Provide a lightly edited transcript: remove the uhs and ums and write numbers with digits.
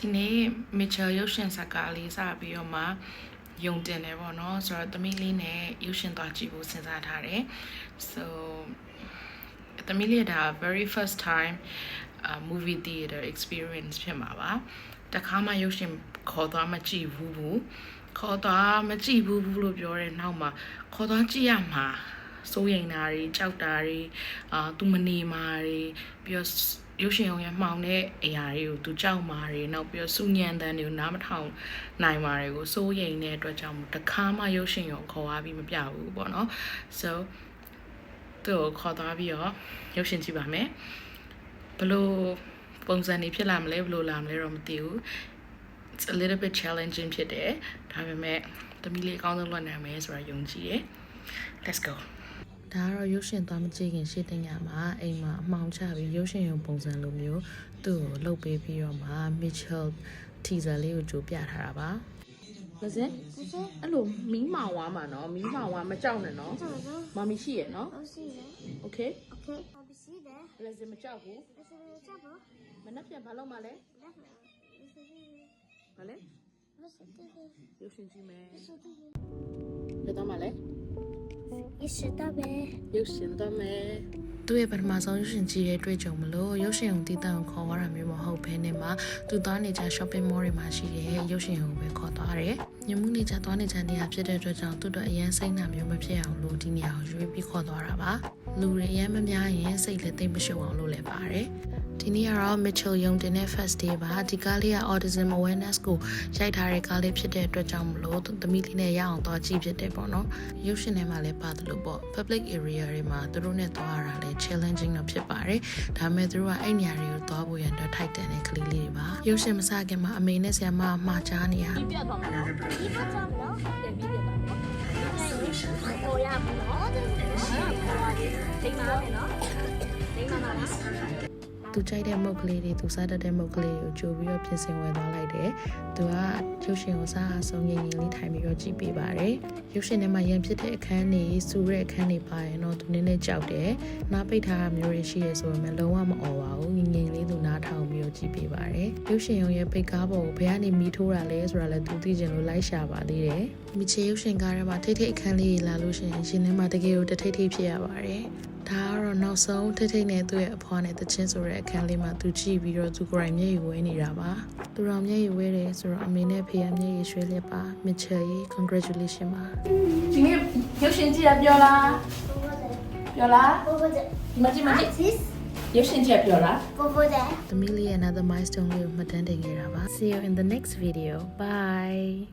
ဒီနေ့ Mitchell ရုပ်ရှင်ဇာတ်ကားလေးစပြီးတော့မှယုံတင်တယ်ပေါ့နော်ဆိုတော့သမီးလေးနဲ့ရုပ်ရှင်သွားကြည့်ဖို့စဉ်းစားထားတယ် so သမီးလေးဒါ very first time movie theater experience ဖြစ်မှာပါတခါမှရုပ်ရှင်ခေါ်သွားမကြည့်ဘူးခေါ်သွားမကြည့်ဘူးလို့ပြောတဲ့နောက်မှာခေါ်သွားကြည့်ရမှာစိုးရိမ်တာတွေကြောက်တာတွေသူမနေမှာတွေပြီးတော့ရုပ်ရှင်ရုံရဲ့မှောင်တဲ့အရာတွေကိုသူကြောက်မှာတွေနောက်ပြီးတော့စူညံတန်းတွေကိုနားမထောင်နိုင်မှာတွေကိုစိုးရိမ်တဲ့အတွက်ကြောင့်တခါမှရုပ်ရှင်ရုံခေါ်သွားပြီးမပြဘူးပေါ့နော် so သူ့ကိုခေါ်သွားပြီးတော့ရုပ်ရှင်ကြည့်ပါမယ်ဘလို့ပုံစံနေဖြစ်လာမလဲဘလို့လာမလဲတော့မသိဘူး it's a little bit challenging ဖြစ်တယ်ဒါပေမဲ့သမီးလေးအကောင်းဆုံးလုပ်နိုင်မယ်ဆိုတာယုံကြည်တယ် let's go ဒါကတော့ရုပ်ရှင်သွားမကြည့်ခင်ရှေ့တင်ရမှာအိမ်မှာအမှောင်ချပြီးရုပ်ရှင်ရုံပုံစံလိုမျိုးသူ့ကိုလှုပ်ပေးပြီးတော့မှ Mitchell teaser လေးကိုကြိုပြထားတာပါလစင်အဲ့လိုမီးမောင်ဝါမှာနော်မီးမောင်ဝါမကြောက်နဲ့နော်မမီရှိရနော် okay Okay. I'll be see there. လစင်မကြောက်ဘူး Let's go. မနှက်ပြန်ဘာလုပ်မှလဲဘာလဲရုပ်ရှင်ကြည့်မယ်ဘယ်တော့မှလဲရုပ်ရှင်တော့မယ်သူ့ရဲ့ပထမဆုံးရုပ်ရှင်ကြည့်တဲ့တွေ့ကြုံမလို့ရုပ်ရှင်ုံတည်တံခေါ်ရတာမျိုးမဟုတ်ဘဲနဲ့မှာသူသွားနေကြ shopping mall တွေမှာရှိတဲ့ရုပ်ရှင်ုံပဲခေါ်သွားတယ်ညမှုနေကြသွားနေကြနေရဖြစ်တဲ့အတွက်ကြောင့်သူ့တော့အရန်စိတ်နာမျိုးမဖြစ်အောင်လို့ဒီနေရာကိုရွေးပြီးခေါ်သွားတာပါလူတွေအရန်မများရင်စိတ်လည်းသိမ့်မရှုံအောင်လုပ်လဲပါတယ်ဒီနေ့ကတော့ Mitchell ယုံတင်တဲ့ first day ပါဒီကားလေးက autism awareness ကိုရိုက်ထားတဲ့ကားလေးဖြစ်တဲ့အတွက်ကြောင့်မလို့သမီးလေးနဲ့ရအောင်သွားကြည့်ဖြစ်တယ်ပေါ့နော်ရုပ်ရှင်ထဲမှာလည်းပါတယ်လို့ပေါ့ public area တွေမှာသူတို့နဲ့သွားရတာလည်း challenging တော့ဖြစ်ပါတယ်ဒါပေမဲ့သူတို့ကအဲ့နေရာတွေကိုသွားဖို့ရန်တော့ထိုက်တန်တဲ့ကလေးလေးတွေပါရုပ်ရှင်မစခင်မှာအမေနဲ့ဆရာမမှားချားနေရပြတ်သွားမှာနော်ပြတ်သွားမှာနော်ပြန်ပြီးပြတ်သွားမှာဟိုရဘူးနော်တိတ်မှာနော်တိတ်မှာလားသူကြိုက်တဲ့မုတ်ကလေးတွေသူစားတတ်တဲ့မုတ်ကလေးတွေကိုကြိုပြီးတော့ပြင်ဆင်ဝယ်သွားလိုက်တယ်။သူကရုပ်ရှင်ကိုစားအဆုံးငြိမ်ငြိမ်လေးထိုင်ပြီးတော့ကြည့်ပေးပါတယ်။ရုပ်ရှင်ထဲမှာရန်ဖြစ်တဲ့အခန်းတွေစူတဲ့အခန်းတွေပါရင်တော့သူနည်းနည်းကြောက်တယ်။နားပိတ်ထားတာမျိုးတွေရှိရဆိုပေမဲ့လုံးဝမအော်ပါဘူး။ငြိမ်ငြိမ်လေးသူနားထောင်ပြီးတော့ကြည့်ပေးပါတယ်။ရုပ်ရှင်ရုံရဲ့ပိတ်ကားပေါ်ကိုဘယ်ကနေမီးထိုးတာလဲဆိုတာလည်းသူသိချင်လို့လိုက်ရှာပါသေးတယ်။မိချေရုပ်ရှင်ကားထဲမှာထိတ်ထိတ်အခန်းလေးလာလို့ရှိရင်ရှင်ထဲမှာတကယ်ကိုတထိတ်ထိတ်ဖြစ်ရပါတယ်။ဒါကတော့နောက်ဆုံးထိတ်ထိတ်နဲ့သူ့ရဲ့အဖွားနဲ့တချင်းဆိုတဲ့အခန်းလေးမှာသူကြည့်ပြီးတော့သူကိုယ်တိုင်မျက်ရည်ဝဲနေတာပါသူတော်မျက်ရည်ဝဲတယ်ဆိုတော့အမေနဲ့ဖေကမျက်ရည်ရွှဲလက်ပါ Mitchell ရေ congratulation ပါဒီနေ့ရုပ်ရှင်ကြည့်ရပြောလားပြောလားမကြည့်ရုပ်ရှင်ကြည့်ပြောလားသမီးလေးရဲ့ another milestone လေးကိုမှတ်တမ်းတင်ခဲ့တာပါ see you in the next video bye